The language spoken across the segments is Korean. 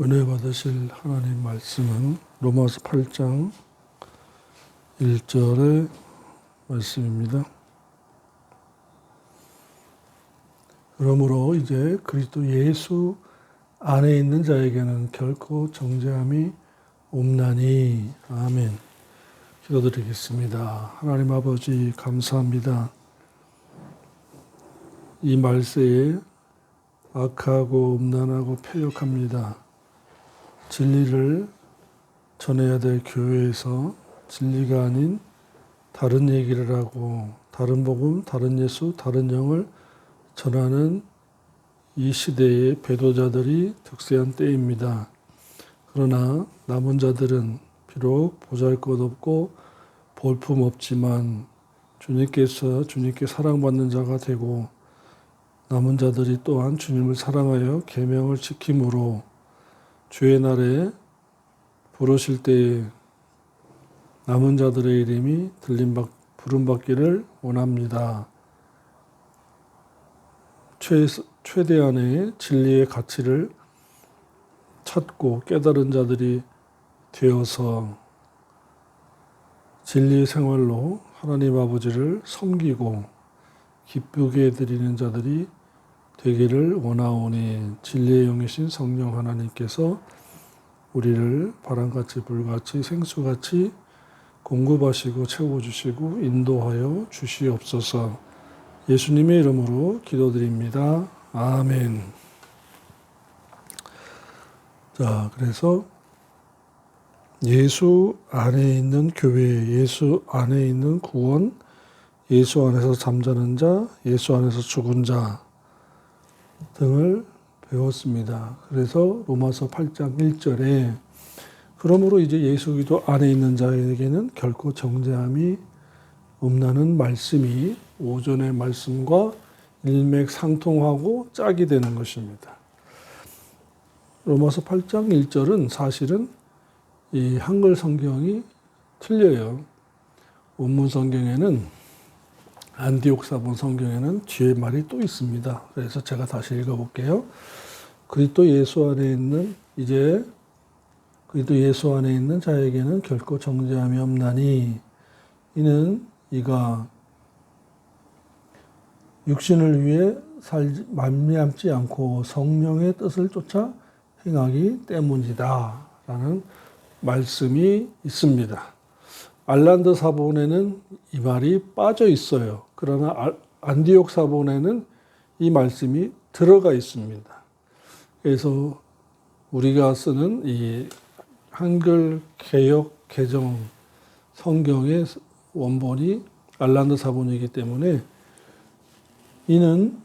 은혜 받으실 하나님 말씀은 로마서 8장 1절의 말씀입니다. 그러므로 이제 그리스도 예수 안에 있는 자에게는 결코 정죄함이 없나니. 아멘. 기도드리겠습니다. 하나님 아버지 감사합니다. 이 말세에 악하고 음란하고 패역합니다. 진리를 전해야 될 교회에서 진리가 아닌 다른 얘기를 하고 다른 복음, 다른 예수, 다른 영을 전하는 이 시대의 배도자들이 득세한 때입니다. 그러나 남은 자들은 비록 보잘것없고 볼품없지만 주님께 사랑받는 자가 되고 남은 자들이 또한 주님을 사랑하여 계명을 지킴으로 주의 날에 부르실 때에 남은 자들의 이름이 부름받기를 원합니다. 최대한의 진리의 가치를 찾고 깨달은 자들이 되어서 진리의 생활로 하나님 아버지를 섬기고 기쁘게 드리는 자들이 되기를 원하오니 진리의 영이신 성령 하나님께서 우리를 바람같이 불같이 생수같이 공급하시고 채워주시고 인도하여 주시옵소서. 예수님의 이름으로 기도드립니다. 아멘. 자, 그래서 예수 안에 있는 교회, 예수 안에 있는 구원, 예수 안에서 잠자는 자, 예수 안에서 죽은 자 등을 배웠습니다. 그래서 로마서 8장 1절에 그러므로 이제 예수 그리스도 안에 있는 자에게는 결코 정죄함이 없나는 말씀이 오전의 말씀과 일맥상통하고 짝이 되는 것입니다. 로마서 8장 1절은 사실은 이 한글 성경이 틀려요. 원문 성경에는 안디옥 사본 성경에는 뒤에 말이 또 있습니다. 그래서 제가 다시 읽어볼게요. 그리스도 예수 안에 있는 자에게는 결코 정죄함이 없나니 이는 이가 육신을 위해 말미암지 않고 성령의 뜻을 쫓아 행하기 때문이다 라는 말씀이 있습니다. 알란드 사본에는 이 말이 빠져 있어요. 그러나 안디옥 사본에는 이 말씀이 들어가 있습니다. 그래서 우리가 쓰는 이 한글 개역 개정 성경의 원본이 알란드 사본이기 때문에 이는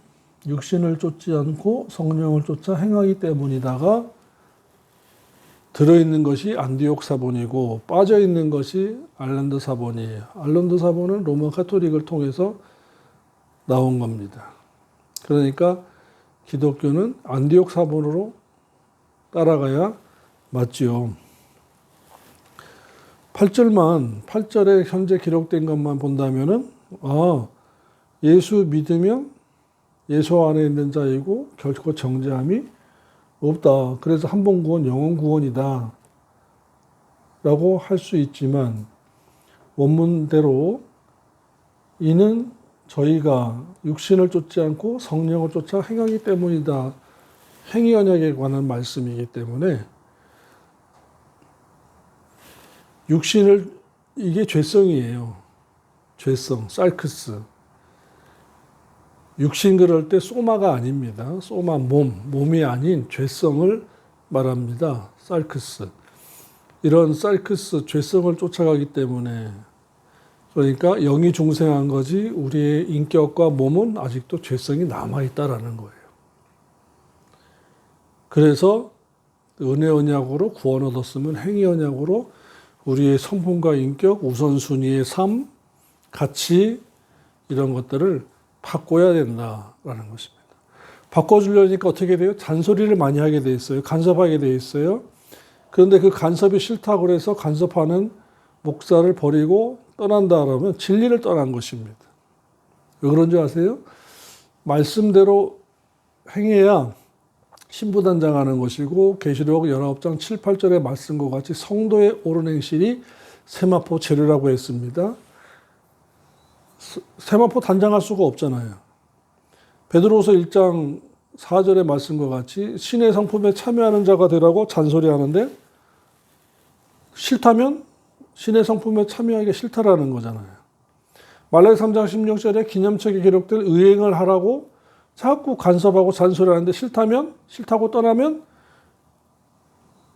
육신을 쫓지 않고 성령을 쫓아 행하기 때문이다가 들어있는 것이 안디옥 사본이고 빠져있는 것이 알란드 사본이에요. 알란드 사본은 로마 가톨릭을 통해서 나온 겁니다. 그러니까 기독교는 안디옥 사본으로 따라가야 맞지요. 8절에 현재 기록된 것만 본다면은 예수 믿으면 예수 안에 있는 자이고 결코 정죄함이 없다. 그래서 한 번 구원, 영원 구원이다 라고 할 수 있지만 원문대로 이는 저희가 육신을 쫓지 않고 성령을 쫓아 행하기 때문이다. 행위 언약에 관한 말씀이기 때문에 이게 죄성이에요. 죄성, 살크스. 육신 그럴 때 소마가 아닙니다. 소마 몸이 아닌 죄성을 말합니다. 살크스. 이런 살크스, 죄성을 쫓아가기 때문에 그러니까 영이 중생한 거지 우리의 인격과 몸은 아직도 죄성이 남아있다라는 거예요. 그래서 은혜 언약으로 구원 얻었으면 행위 언약으로 우리의 성품과 인격, 우선순위의 삶, 가치 이런 것들을 바꿔야 된다라는 것입니다. 바꿔주려니까 어떻게 돼요? 잔소리를 많이 하게 돼 있어요. 간섭하게 돼 있어요. 그런데 그 간섭이 싫다고 해서 간섭하는 목사를 버리고 떠난다 그러면 진리를 떠난 것입니다. 왜 그런 줄 아세요? 말씀대로 행해야 신부단장하는 것이고 계시록 19장 7, 8절의 말씀과 같이 성도의 옳은 행실이 세마포 재료라고 했습니다. 세마포 단장할 수가 없잖아요. 베드로서 1장 4절의 말씀과 같이 신의 성품에 참여하는 자가 되라고 잔소리하는데 싫다면 신의 성품에 참여하기 싫다라는 거잖아요. 말라기 3장 16절에 기념책에 기록된 의행을 하라고 자꾸 간섭하고 잔소리하는데 싫다고 떠나면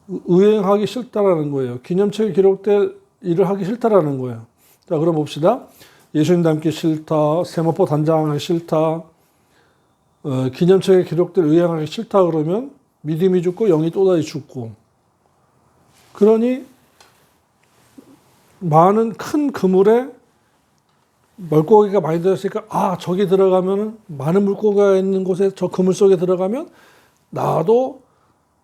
의행하기 싫다라는 거예요. 기념책에 기록된 일을 하기 싫다라는 거예요. 자, 그럼 봅시다. 예수님 닮기 싫다, 세마포 단장하기 싫다, 기념책에 기록된 의행하기 싫다 그러면 믿음이 죽고 영이 또다시 죽고, 그러니 많은 큰 그물에 물고기가 많이 들어있으니까 저기 들어가면 많은 물고기가 있는 곳에 저 그물 속에 들어가면 나도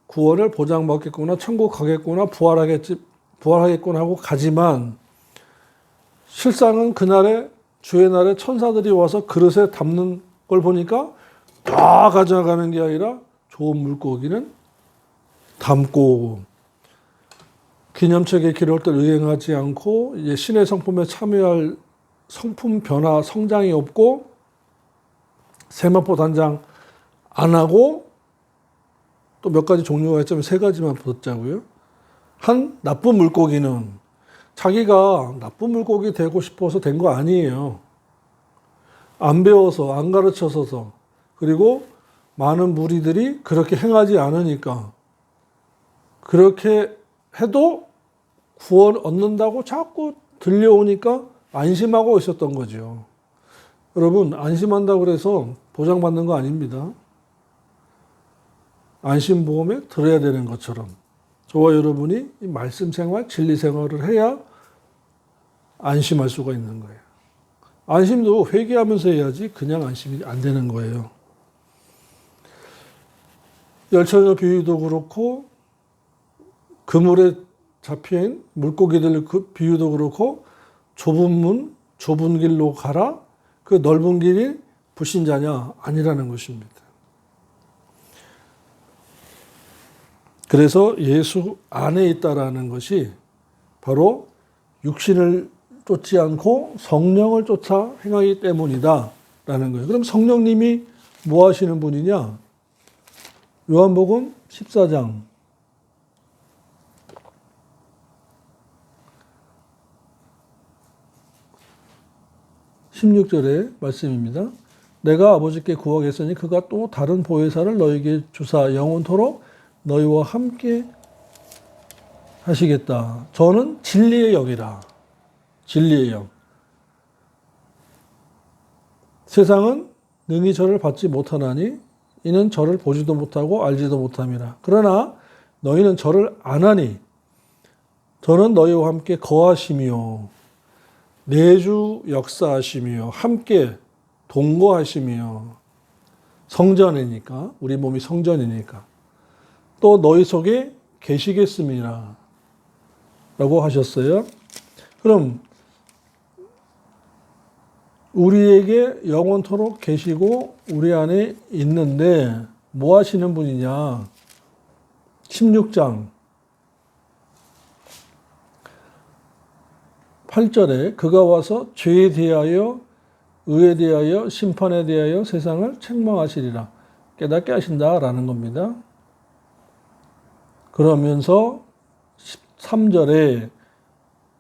구원을 보장받겠구나, 천국 가겠구나, 부활하겠구나 하고 가지만 실상은 그날에 주의 날에 천사들이 와서 그릇에 담는 걸 보니까 다 가져가는 게 아니라 좋은 물고기는 담고 기념책에 기록될 의행하지 않고 이제 신의 성품에 참여할 성품 변화 성장이 없고 세마포 단장 안 하고 또 몇 가지 종류가 있지만 세 가지만 붙자고요. 한 나쁜 물고기는 자기가 나쁜 물고기 되고 싶어서 된 거 아니에요. 안 배워서 안 가르쳐서서 그리고 많은 무리들이 그렇게 행하지 않으니까 그렇게 해도 구원 얻는다고 자꾸 들려오니까 안심하고 있었던 거죠. 여러분, 안심한다고 해서 보장받는 거 아닙니다. 안심보험에 들어야 되는 것처럼 저와 여러분이 이 말씀 생활, 진리 생활을 해야 안심할 수가 있는 거예요. 안심도 회개하면서 해야지 그냥 안심이 안 되는 거예요. 열처녀 비유도 그렇고 그물에 잡힌 물고기들 그 비유도 그렇고 좁은 문, 좁은 길로 가라. 그 넓은 길이 불신자냐? 아니라는 것입니다. 그래서 예수 안에 있다라는 것이 바로 육신을 쫓지 않고 성령을 쫓아 행하기 때문이다라는 거예요. 그럼 성령님이 뭐 하시는 분이냐? 요한복음 14장 16절의 말씀입니다. 내가 아버지께 구하겠으니 그가 또 다른 보혜사를 너희에게 주사 영원토록 너희와 함께 하시겠다. 저는 진리의 영이라. 진리의 영. 세상은 능히 저를 받지 못하나니 이는 저를 보지도 못하고 알지도 못함이라. 그러나 너희는 저를 아나니 저는 너희와 함께 거하시며 내주 역사하시며 함께 동거하시며 성전이니까 우리 몸이 성전이니까 또 너희 속에 계시겠습니다 라고 하셨어요. 그럼 우리에게 영원토록 계시고 우리 안에 있는데 뭐 하시는 분이냐? 16장 8절에 그가 와서 죄에 대하여 의에 대하여 심판에 대하여 세상을 책망하시리라. 깨닫게 하신다라는 겁니다. 그러면서 13절에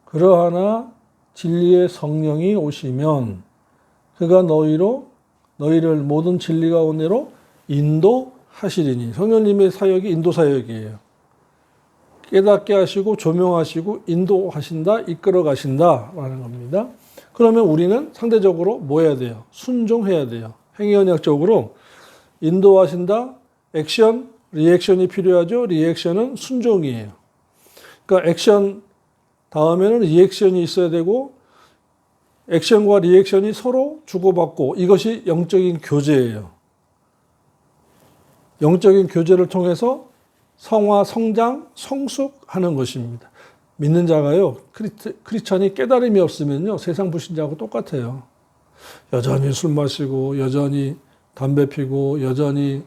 그러하나 진리의 성령이 오시면 그가 너희를 모든 진리 가운데로 인도하시리니. 성령님의 사역이 인도 사역이에요. 깨닫게 하시고 조명하시고 인도하신다, 이끌어 가신다라는 겁니다. 그러면 우리는 상대적으로 뭐 해야 돼요? 순종해야 돼요. 행위언약적으로 인도하신다, 액션, 리액션이 필요하죠. 리액션은 순종이에요. 그러니까 액션 다음에는 리액션이 있어야 되고 액션과 리액션이 서로 주고받고 이것이 영적인 교제예요. 영적인 교제를 통해서 성화, 성장, 성숙하는 것입니다. 믿는 자가요, 크리스찬이 깨달음이 없으면요, 세상 불신자하고 똑같아요. 여전히 술 마시고, 여전히 담배 피고, 여전히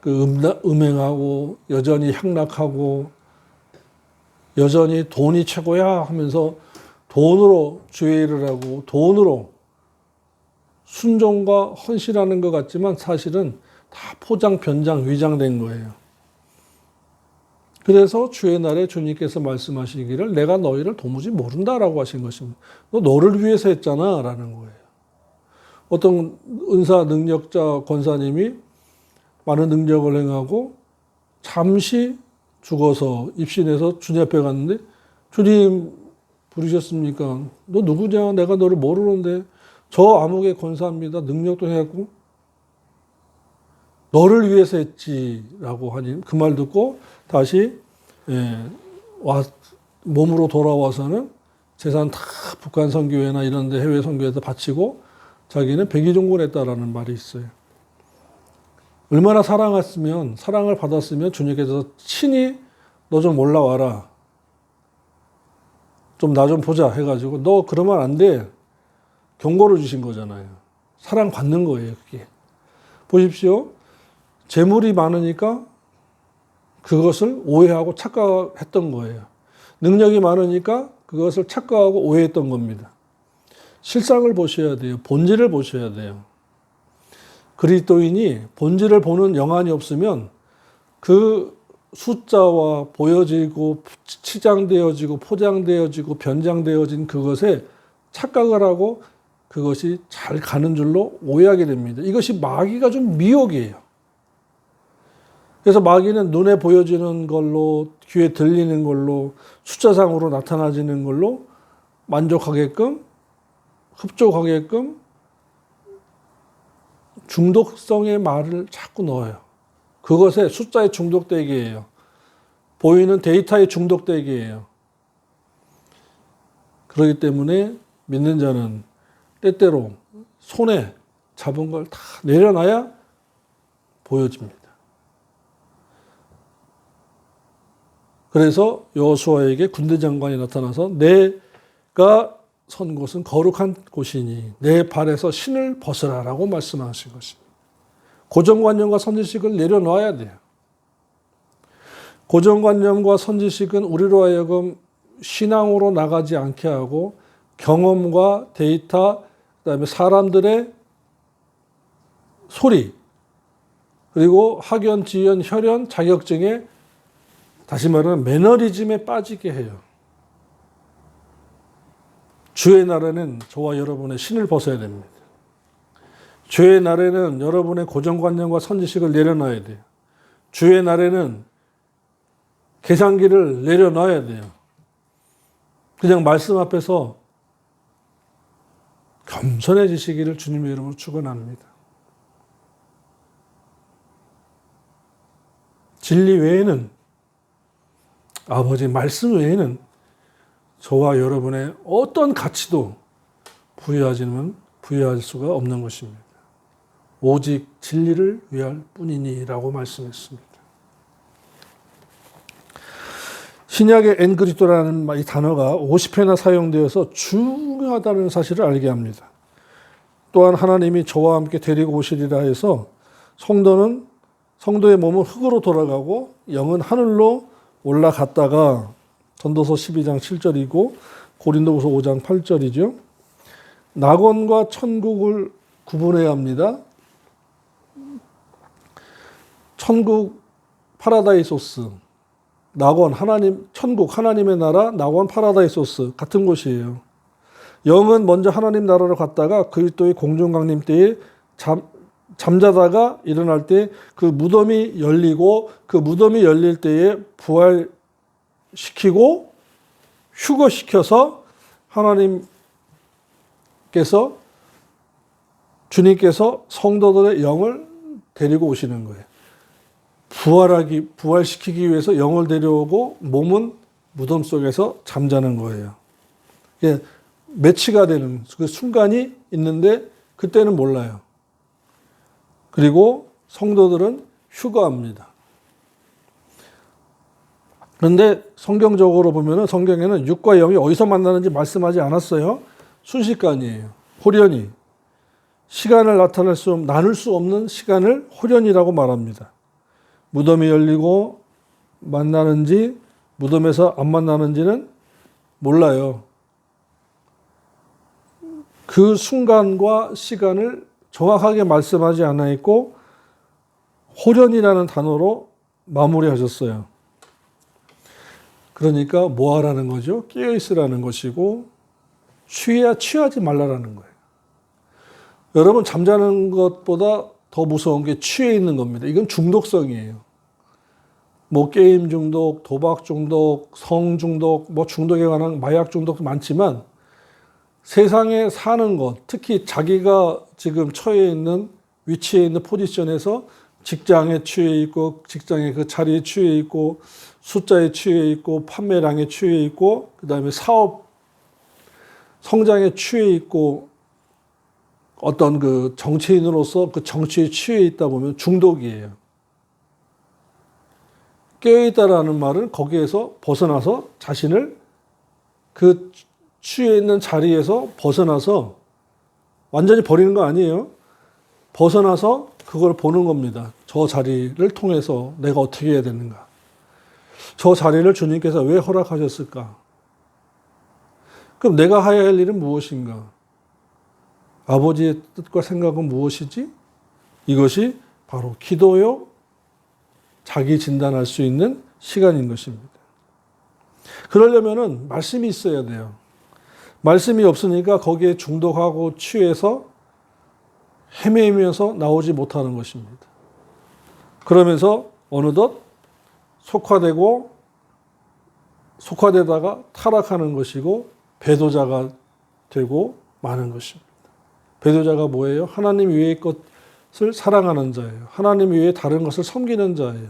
음행하고 여전히 향락하고 여전히 돈이 최고야 하면서 돈으로 주의 일을 하고 돈으로 순종과 헌신하는 것 같지만 사실은 다 포장, 변장, 위장된 거예요. 그래서 주의 날에 주님께서 말씀하시기를 내가 너희를 도무지 모른다라고 하신 것입니다. 너 너를 위해서 했잖아 라는 거예요. 어떤 은사 능력자 권사님이 많은 능력을 행하고 잠시 죽어서 입신해서 주님 앞에 갔는데 주님 부르셨습니까? 너 누구냐? 내가 너를 모르는데 저 암흑의 권사입니다. 능력도 해갖고 너를 위해서 했지라고 하니 그 말 듣고 다시 몸으로 돌아와서는 재산 다 북한 선교회나 이런 데 해외 선교회에다 바치고 자기는 백의종군했다라는 말이 있어요. 얼마나 사랑을 받았으면 주님께서 친히 너 좀 올라와라. 좀 나 좀 보자 해가지고 너 그러면 안 돼. 경고를 주신 거잖아요. 사랑받는 거예요, 그게. 보십시오. 재물이 많으니까 그것을 오해하고 착각했던 거예요. 능력이 많으니까 그것을 착각하고 오해했던 겁니다. 실상을 보셔야 돼요. 본질을 보셔야 돼요. 그리스도인이 본질을 보는 영안이 없으면 그 숫자와 보여지고 치장되어지고 포장되어지고 변장되어진 그것에 착각을 하고 그것이 잘 가는 줄로 오해하게 됩니다. 이것이 마귀가 좀 미혹이에요. 그래서 마귀는 눈에 보여지는 걸로 귀에 들리는 걸로 숫자상으로 나타나지는 걸로 만족하게끔 흡족하게끔 중독성의 말을 자꾸 넣어요. 그것에 숫자에 중독되게 해요. 보이는 데이터에 중독되게 해요. 그렇기 때문에 믿는 자는 때때로 손에 잡은 걸 다 내려놔야 보여집니다. 그래서 여호수아에게 군대 장관이 나타나서 내가 선 곳은 거룩한 곳이니 내 발에서 신을 벗으라라고 말씀하신 것입니다. 고정관념과 선지식을 내려놔야 돼요. 고정관념과 선지식은 우리로 하여금 신앙으로 나가지 않게 하고 경험과 데이터, 그다음에 사람들의 소리, 그리고 학연, 지연, 혈연, 자격증에 다시 말하면 매너리즘에 빠지게 해요. 주의 날에는 저와 여러분의 신을 벗어야 됩니다. 주의 날에는 여러분의 고정관념과 선지식을 내려놔야 돼요. 주의 날에는 계산기를 내려놔야 돼요. 그냥 말씀 앞에서 겸손해지시기를 주님의 이름으로 축원합니다. 진리 외에는 아버지 말씀 외에는 저와 여러분의 어떤 가치도 부여할 수가 없는 것입니다. 오직 진리를 위할 뿐이니라고 말씀했습니다. 신약의 엔그리토라는 이 단어가 50회나 사용되어서 중요하다는 사실을 알게 합니다. 또한 하나님이 저와 함께 데리고 오시리라 해서 성도의 몸은 흙으로 돌아가고 영은 하늘로 올라갔다가 전도서 12장 7절이고 고린도후서 5장 8절이죠. 낙원과 천국을 구분해야 합니다. 천국 파라다이소스, 낙원 하나님, 천국 하나님의 나라, 낙원 파라다이소스 같은 곳이에요. 영은 먼저 하나님 나라로 갔다가 그리스도의 공중강림 때에 잠자다가 일어날 때 그 무덤이 열리고 그 무덤이 열릴 때에 부활시키고 휴거시켜서 주님께서 성도들의 영을 데리고 오시는 거예요. 부활시키기 위해서 영을 데려오고 몸은 무덤 속에서 잠자는 거예요. 매치가 되는 그 순간이 있는데 그때는 몰라요. 그리고 성도들은 휴거합니다. 그런데 성경적으로 보면은 성경에는 육과 영이 어디서 만나는지 말씀하지 않았어요. 순식간이에요. 호련히. 시간을 나눌 수 없는 시간을 호련이라고 말합니다. 무덤이 열리고 만나는지 무덤에서 안 만나는지는 몰라요. 그 순간과 시간을 정확하게 말씀하지 않아 있고 호련이라는 단어로 마무리하셨어요. 그러니까 뭐 하라는 거죠? 깨어있으라는 것이고 취해야 취하지 말라라는 거예요. 여러분 잠자는 것보다 더 무서운 게 취해 있는 겁니다. 이건 중독성이에요. 뭐 게임 중독, 도박 중독, 성 중독, 뭐 중독에 관한 마약 중독도 많지만 세상에 사는 것, 특히 자기가 지금 처해 있는 위치에 있는 포지션에서 직장에 취해 있고 직장의 그 자리에 취해 있고 숫자에 취해 있고 판매량에 취해 있고 그다음에 사업 성장에 취해 있고 어떤 그 정치인으로서 그 정치에 취해 있다 보면 중독이에요. 깨어있다라는 말은 거기에서 벗어나서 자신을 그 취해 있는 자리에서 벗어나서 완전히 버리는 거 아니에요. 벗어나서 그걸 보는 겁니다. 저 자리를 통해서 내가 어떻게 해야 되는가. 저 자리를 주님께서 왜 허락하셨을까? 그럼 내가 해야 할 일은 무엇인가? 아버지의 뜻과 생각은 무엇이지? 이것이 바로 기도요, 자기 진단할 수 있는 시간인 것입니다. 그러려면은 말씀이 있어야 돼요. 말씀이 없으니까 거기에 중독하고 취해서 헤매면서 나오지 못하는 것입니다. 그러면서 어느덧 속화되다가 타락하는 것이고 배도자가 되고 마는 것입니다. 배도자가 뭐예요? 하나님 외의 것을 사랑하는 자예요. 하나님 외에 다른 것을 섬기는 자예요.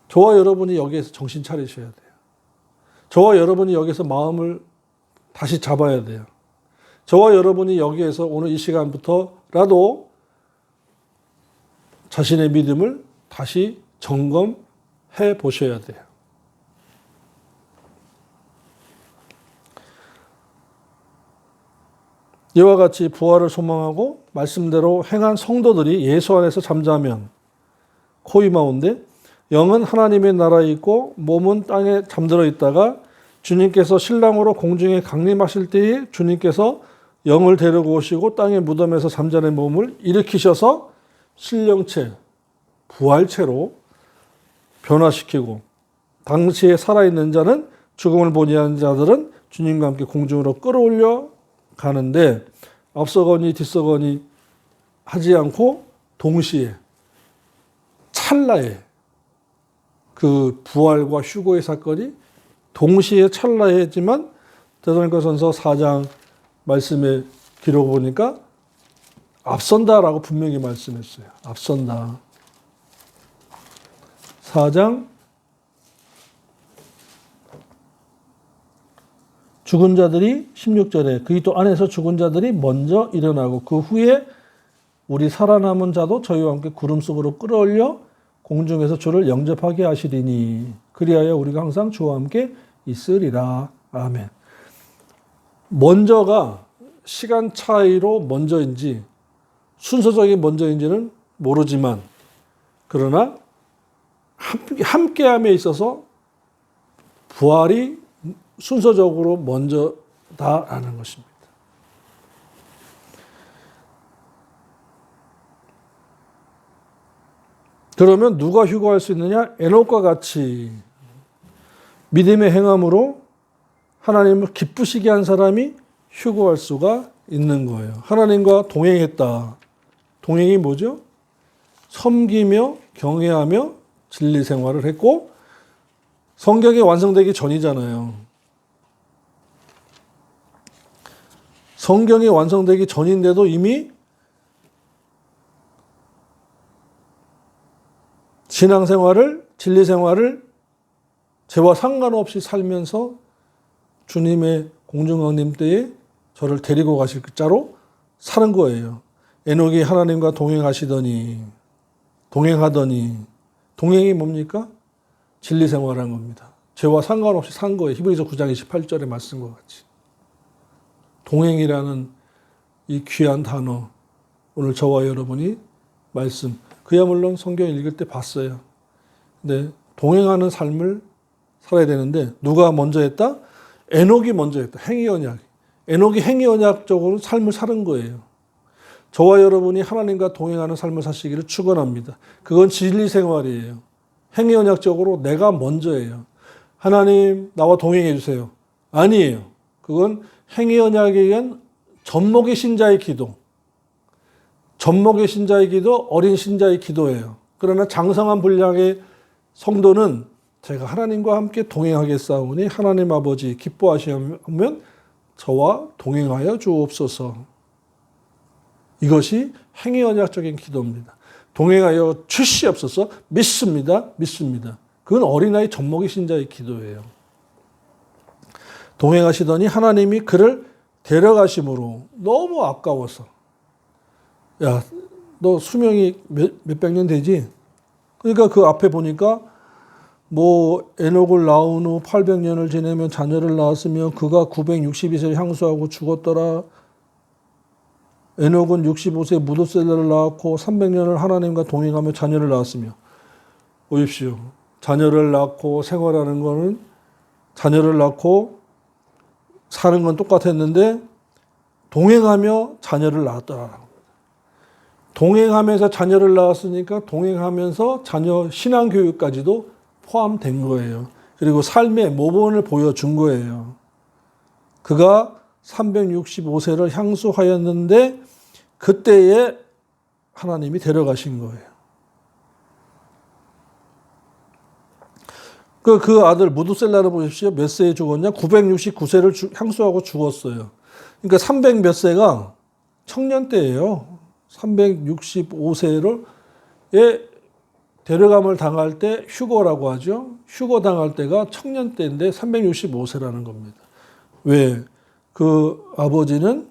저와 여러분이 여기에서 정신 차리셔야 돼요. 저와 여러분이 여기서 마음을 다시 잡아야 돼요. 저와 여러분이 여기에서 오늘 이 시간부터라도 자신의 믿음을 다시 점검해 보셔야 돼요. 이와 같이 부활을 소망하고 말씀대로 행한 성도들이 예수 안에서 잠자면 코이마온데 영은 하나님의 나라에 있고 몸은 땅에 잠들어 있다가 주님께서 신랑으로 공중에 강림하실 때에 주님께서 영을 데리고 오시고 땅의 무덤에서 잠자는 몸을 일으키셔서 신령체, 부활체로 변화시키고 당시에 살아있는 자는 죽음을 본이한 자들은 주님과 함께 공중으로 끌어올려 가는데 앞서거니 뒤서거니 하지 않고 동시에 찰나에 그 부활과 휴거의 사건이 동시에 찰나에지만 데살로니가전서 4장 말씀에 기록 보니까 앞선다라고 분명히 말씀했어요. 앞선다. 4장 죽은 자들이 16절에 그리스도 안에서 죽은 자들이 먼저 일어나고 그 후에 우리 살아남은 자도 저희와 함께 구름 속으로 끌어올려 공중에서 주를 영접하게 하시리니 그리하여 우리가 항상 주와 함께 있으리라. 아멘. 먼저가 시간 차이로 먼저인지 순서적인 먼저인지는 모르지만 그러나 함께함에 있어서 부활이 순서적으로 먼저다라는 것입니다. 그러면 누가 휴거할 수 있느냐? 에녹과 같이 믿음의 행함으로 하나님을 기쁘시게 한 사람이 휴거할 수가 있는 거예요. 하나님과 동행했다. 동행이 뭐죠? 섬기며 경외하며 진리 생활을 했고 성경이 완성되기 전이잖아요. 성경이 완성되기 전인데도 이미 신앙생활을, 진리생활을 죄와 상관없이 살면서 주님의 공중강림 때에 저를 데리고 가실 자로 사는 거예요. 에녹이 하나님과 동행하더니 동행이 뭡니까? 진리생활한 겁니다. 죄와 상관없이 산 거예요. 히브리서 9장 28절의 말씀과 같이. 동행이라는 이 귀한 단어, 오늘 저와 여러분이 말씀. 그야말로 성경 읽을 때 봤어요. 근데 동행하는 삶을 살아야 되는데 누가 먼저 했다? 에녹이 먼저 했다. 행위언약. 에녹이 행위언약적으로 삶을 사는 거예요. 저와 여러분이 하나님과 동행하는 삶을 사시기를 축원합니다. 그건 진리 생활이에요. 행위언약적으로 내가 먼저예요. 하나님 나와 동행해 주세요. 아니에요. 그건 행위언약에 의한 젖먹이 신자의 기도. 젖먹이 신자의 기도, 어린 신자의 기도예요. 그러나 장성한 분량의 성도는 제가 하나님과 함께 동행하겠사오니 하나님 아버지 기뻐하시면 저와 동행하여 주옵소서. 이것이 행위언약적인 기도입니다. 동행하여 주시옵소서. 믿습니다. 믿습니다. 그건 어린아이 젖먹이 신자의 기도예요. 동행하시더니 하나님이 그를 데려가심으로 너무 아까워서 야, 너 수명이 몇백 년 되지? 그러니까 그 앞에 보니까 뭐 에녹을 낳은 후 800년을 지내면 자녀를 낳았으며 그가 962세를 향수하고 죽었더라. 에녹은 65세에 무드셀라를 낳았고 300년을 하나님과 동행하며 자녀를 낳았으며 보십시오. 자녀를 낳고 생활하는 거는 자녀를 낳고 사는 건 똑같았는데 동행하며 자녀를 낳았더라. 동행하면서 자녀를 낳았으니까 동행하면서 자녀 신앙교육까지도 포함된 거예요. 그리고 삶의 모범을 보여준 거예요. 그가 365세를 향수하였는데 그때에 하나님이 데려가신 거예요. 그 아들 무드셀라를 보십시오. 몇 세에 죽었냐? 969세를 향수하고 죽었어요. 그러니까 300 몇 세가 청년 때예요. 365세를 데려감을 당할 때 휴거라고 하죠. 휴거 당할 때가 청년 때인데 365세라는 겁니다. 왜? 그 아버지는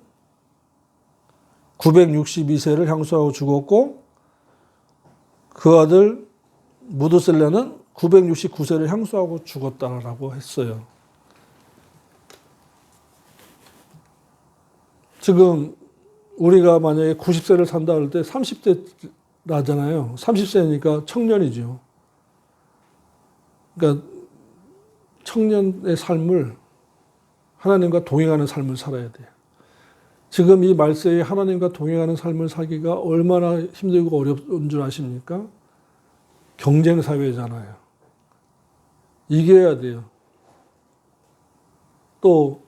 962세를 향수하고 죽었고 그 아들 무드셀라는 969세를 향수하고 죽었다라고 했어요. 지금 우리가 만약에 90세를 산다 할 때 30대 나잖아요. 30세니까 청년이죠. 그러니까 청년의 삶을 하나님과 동행하는 삶을 살아야 돼요. 지금 이 말세에 하나님과 동행하는 삶을 살기가 얼마나 힘들고 어려운 줄 아십니까? 경쟁 사회잖아요. 이겨야 돼요. 또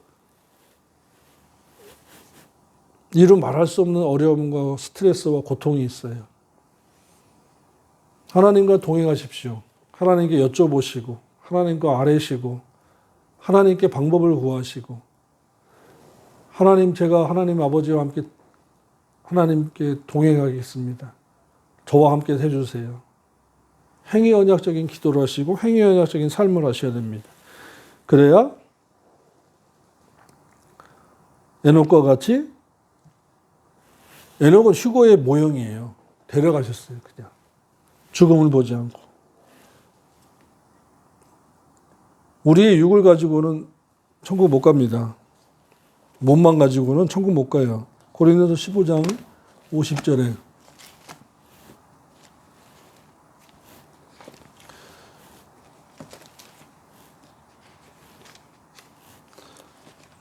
이루 말할 수 없는 어려움과 스트레스와 고통이 있어요. 하나님과 동행하십시오. 하나님께 여쭤보시고 하나님과 아뢰시고 하나님께 방법을 구하시고 하나님 제가 하나님 아버지와 함께 하나님께 동행하겠습니다. 저와 함께 해주세요. 행위 언약적인 기도를 하시고 행위 언약적인 삶을 하셔야 됩니다. 그래야 에녹과 같이 에녹은 휴거의 모형이에요. 데려가셨어요. 그냥 죽음을 보지 않고. 우리의 육을 가지고는 천국 못 갑니다. 몸만 가지고는 천국 못 가요. 고린도서 15장 50절에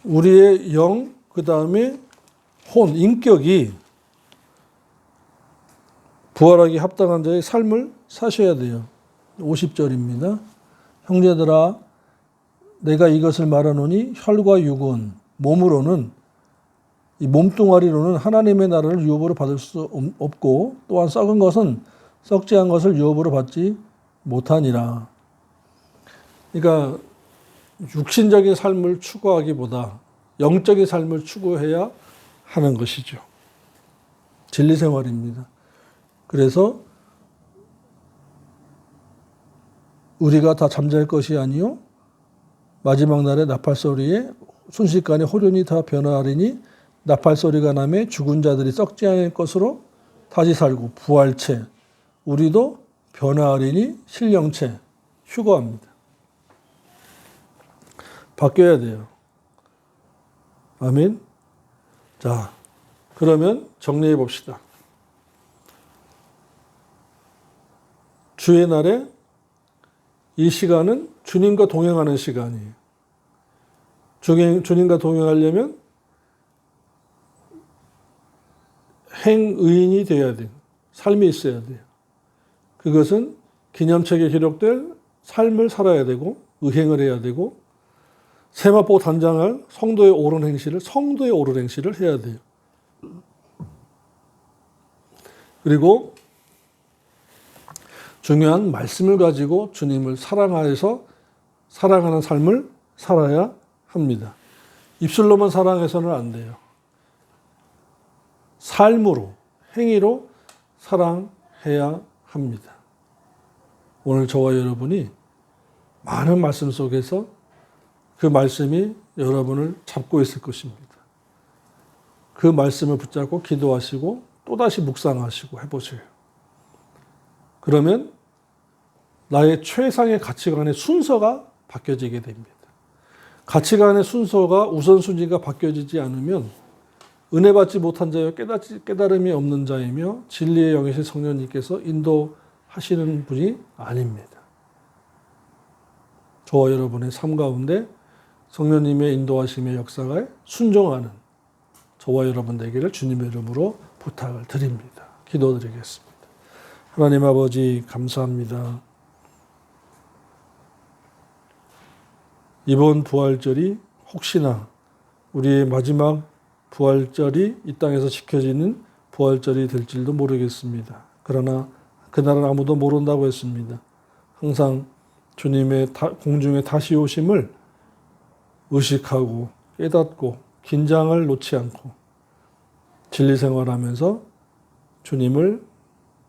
우리의 영, 그 다음에 혼, 인격이 부활하기 합당한 자의 삶을 사셔야 돼요. 50절입니다. 형제들아 내가 이것을 말하노니 혈과 육은 몸으로는 이 몸뚱아리로는 하나님의 나라를 유업으로 받을 수 없고 또한 썩은 것은 썩지 않은 것을 유업으로 받지 못하니라. 그러니까 육신적인 삶을 추구하기보다 영적인 삶을 추구해야 하는 것이죠. 진리 생활입니다. 그래서 우리가 다 잠잘 것이 아니요 마지막 날에 나팔 소리에 순식간에 호련히 다 변화하리니 나팔 소리가 나매 죽은 자들이 썩지 않을 것으로 다시 살고 부활체 우리도 변화하리니 신령체 휴거합니다. 바뀌어야 돼요. 아멘. 자, 그러면 정리해 봅시다. 주의 날에 이 시간은 주님과 동행하는 시간이에요. 주님과 동행하려면 행의인이 되어야 돼요. 삶이 있어야 돼요. 그것은 기념책에 기록될 삶을 살아야 되고 의행을 해야 되고 세마포 단장할 성도의 옳은 행실을 해야 돼요. 그리고 중요한 말씀을 가지고 주님을 사랑하여서 사랑하는 삶을 살아야 합니다. 입술로만 사랑해서는 안 돼요. 삶으로, 행위로 사랑해야 합니다. 오늘 저와 여러분이 많은 말씀 속에서 그 말씀이 여러분을 잡고 있을 것입니다. 그 말씀을 붙잡고 기도하시고 또다시 묵상하시고 해보세요. 그러면 나의 최상의 가치관의 순서가 바뀌어지게 됩니다. 가치관의 순서가 우선순위가 바뀌어지지 않으면 은혜 받지 못한 자여 깨달음이 없는 자이며 진리의 영이신 성령님께서 인도하시는 분이 아닙니다. 저와 여러분의 삶 가운데 성령님의 인도하심의 역사에 순종하는 저와 여러분 되기를 주님의 이름으로 부탁을 드립니다. 기도드리겠습니다. 하나님 아버지 감사합니다. 이번 부활절이 혹시나 우리의 마지막 부활절이 이 땅에서 지켜지는 부활절이 될지도 모르겠습니다. 그러나 그날은 아무도 모른다고 했습니다. 항상 주님의 공중에 다시 오심을 의식하고 깨닫고 긴장을 놓지 않고 진리 생활하면서 주님을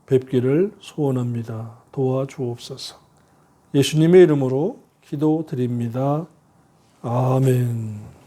뵙기를 소원합니다. 도와주옵소서. 예수님의 이름으로 기도드립니다. 아멘.